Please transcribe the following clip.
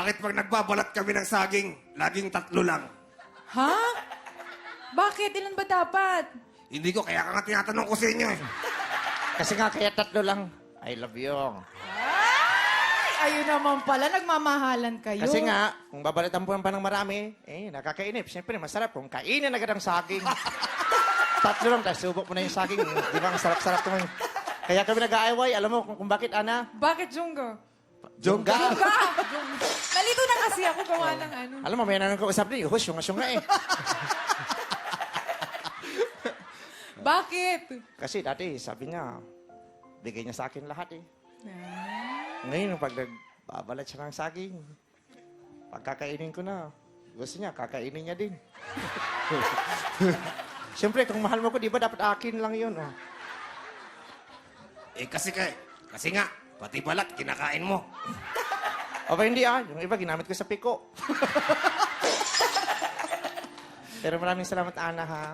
bakit pag nagbabalat kami ng saging, laging 3 lang? Ha? Bakit? Ilan ba dapat? Hindi ko, kaya ka nga tinatanong ko sa inyo eh. Kasi nga, kaya 3 lang. I love you. Ay, ayun naman pala. Nagmamahalan kayo. Kasi nga, kung babalitan po pa ng marami, nakakainip. Siyempre, masarap kung kainin agad ang saging. 3 lang, tapos subok mo na yung saging. Di ba, ang sarap-sarap naman. Kaya kami nag-aaway. Alam mo kung bakit, Ana? Bakit, Junggo? Jongga. Nalito na kasi ako gawa ng ano. Alam mo, may nanong kausap niyo. Hush, yung nga eh. Bakit? Kasi dati, sabi niya, bigay niya sa akin lahat eh. Ngayon, pag nagbabalat siya ng saging, pagkakainin ko na, gusto niya, kakainin niya din. Siyempre, kung mahal mo ko, di ba dapat akin lang yun? Oh. Eh kasi nga, pati balat, kinakain mo. O ba hindi yung iba ginamit ko sa piko. Pero maraming salamat, Ana, ha?